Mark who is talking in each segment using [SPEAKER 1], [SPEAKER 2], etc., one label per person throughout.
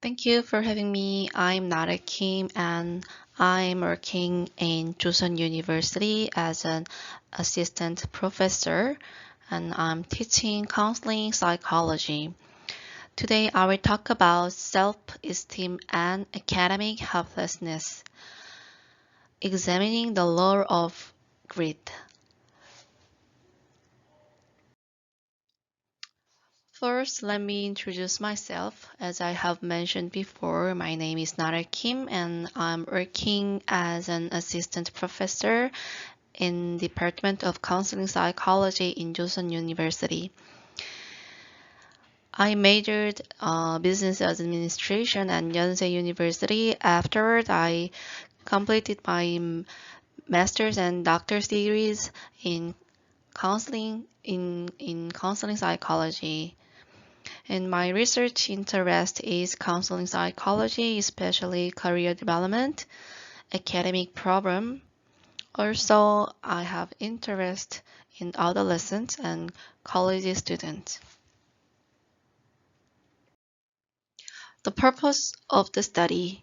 [SPEAKER 1] Thank you for having me. I'm Na-Rae Kim and I'm working in Joseon University as an assistant professor and I'm teaching counseling psychology. Today I will talk about self-esteem and academic helplessness, examining the law of grit. First, let me introduce myself. As I have mentioned before, my name is Na-Rae Kim and I'm working as an assistant professor in Department of Counseling Psychology in Joseon University. I majored business administration at Yonsei University. Afterward, I completed my master's and doctor's degrees in counseling psychology. And my research interest is counseling psychology, especially career development, academic problem. Also, I have interest in adolescents and college students. The purpose of the study,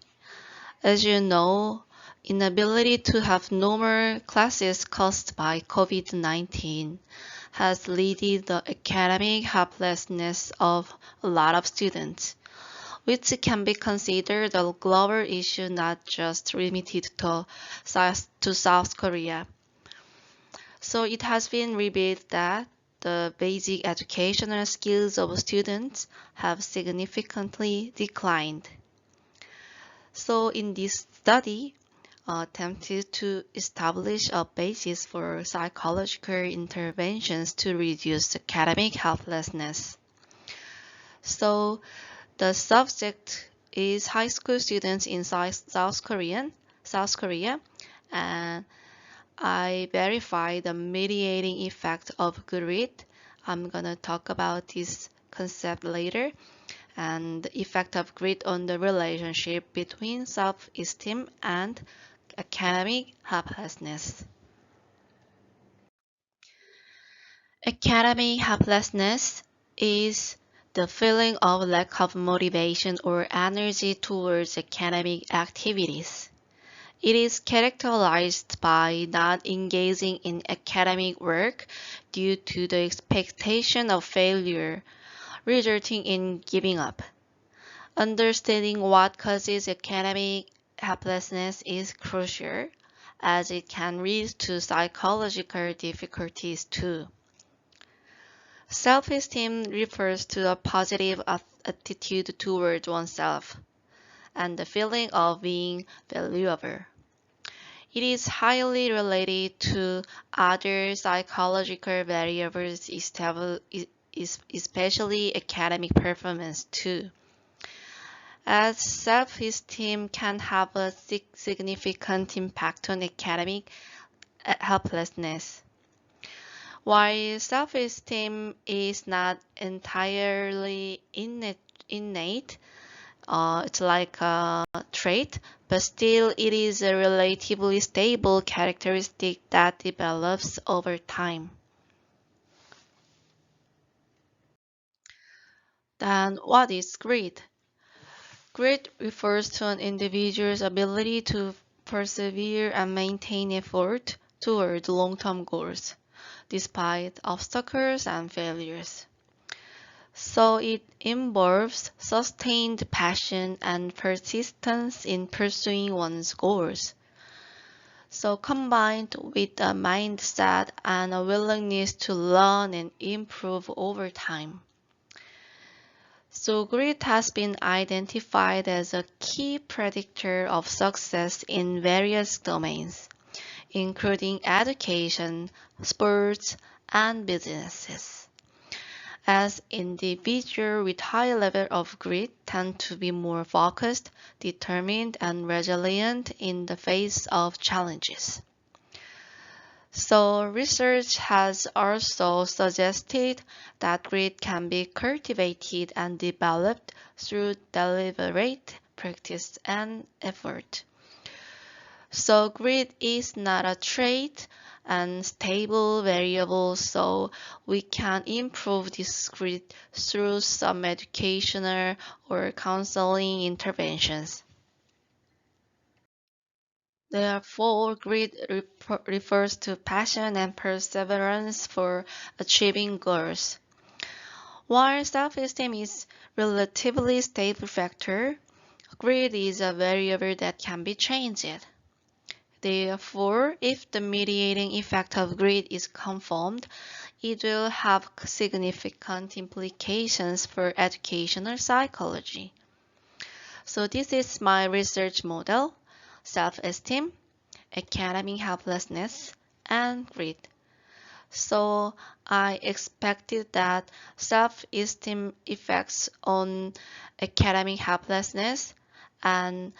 [SPEAKER 1] as you know, inability to have normal classes caused by COVID-19 has led to the academic helplessness of a lot of students, which can be considered a global issue not just limited to South Korea. So it has been revealed that the basic educational skills of students have significantly declined. So in this study, attempted to establish a basis for psychological interventions to reduce academic helplessness. So the subject is high school students in South Korea, and I verify the mediating effect of grit. I'm gonna talk about this concept later, and the effect of grit on the relationship between self-esteem and academic helplessness. Academic helplessness is the feeling of lack of motivation or energy towards academic activities. It is characterized by not engaging in academic work due to the expectation of failure, resulting in giving up. Understanding what causes academic helplessness is crucial, as it can lead to psychological difficulties too. Self-esteem refers to a positive attitude toward oneself and the feeling of being valuable. It is highly related to other psychological variables, especially academic performance too, as self-esteem can have a significant impact on academic helplessness. While self-esteem is not entirely innate, it's like a trait, but still it is a relatively stable characteristic that develops over time. Then what is grit? Grit refers to an individual's ability to persevere and maintain effort toward long-term goals, despite obstacles and failures. So it involves sustained passion and persistence in pursuing one's goals. So combined with a mindset and a willingness to learn and improve over time. So grit has been identified as a key predictor of success in various domains, including education, sports, and businesses. As individuals with high level of grit tend to be more focused, determined, and resilient in the face of challenges. So research has also suggested that grit can be cultivated and developed through deliberate practice and effort. So grit is not a trait and stable variable, so we can improve this grit through some educational or counseling interventions. Therefore, grit refers to passion and perseverance for achieving goals. While self-esteem is relatively stable factor, grit is a variable that can be changed. Therefore, if the mediating effect of grit is confirmed, it will have significant implications for educational psychology. So this is my research model: self-esteem, academic helplessness, and grit. So I expected that self-esteem effects on academic helplessness, and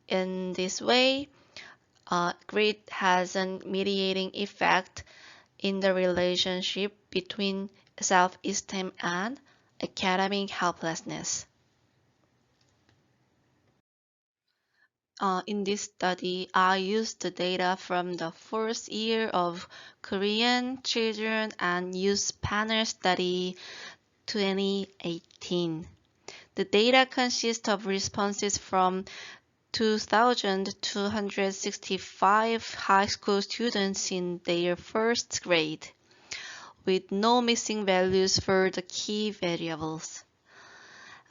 [SPEAKER 1] in this way, grit has a mediating effect in the relationship between self-esteem and academic helplessness. In this study, I used the data from the first year of Korean Children and Youth Panel Study 2018. The data consists of responses from 2,265 high school students in their first grade, with no missing values for the key variables.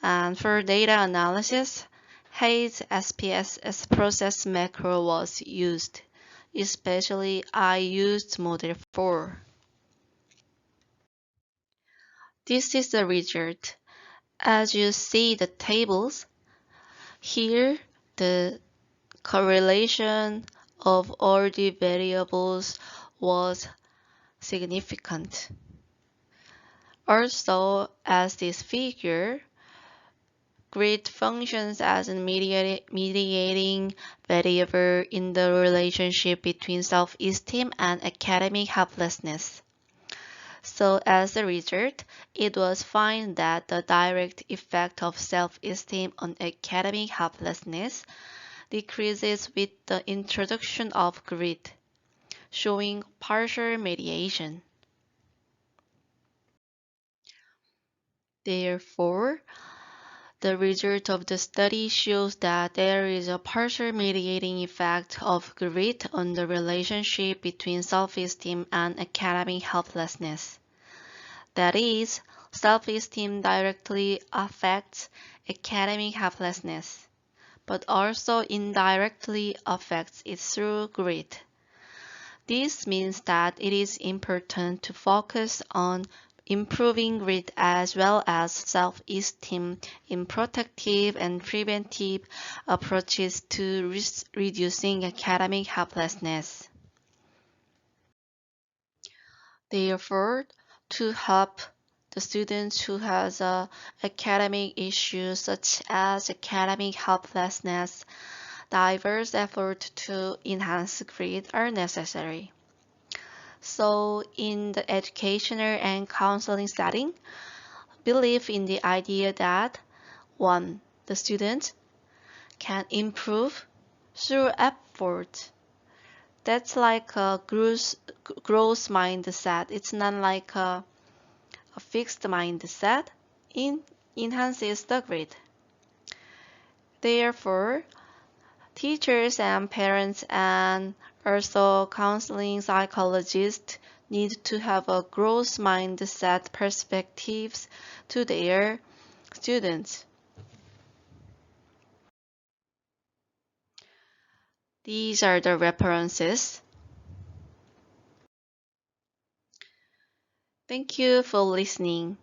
[SPEAKER 1] And for data analysis, Hayes SPSS process macro was used. Especially, I used model 4. This is the result. As you see the tables, here the correlation of all the variables was significant. Also, as this figure, grit functions as a mediating variable in the relationship between self-esteem and academic helplessness. So as a result, it was found that the direct effect of self-esteem on academic helplessness decreases with the introduction of grit, showing partial mediation. Therefore, the result of the study shows that there is a partial mediating effect of grit on the relationship between self-esteem and academic helplessness. That is, self-esteem directly affects academic helplessness, but also indirectly affects it through grit. This means that it is important to focus on improving grit as well as self-esteem in protective and preventive approaches to reducing academic helplessness. Therefore, to help the students who has academic issues such as academic helplessness, diverse efforts to enhance grit are necessary. So in the educational and counseling setting, believe in the idea that 1. The student can improve through effort. That's like a growth mindset. It's not like a fixed mindset. It enhances the grade. Therefore, teachers and parents and also counseling psychologists need to have a growth mindset perspectives to their students. These are the references. Thank you for listening.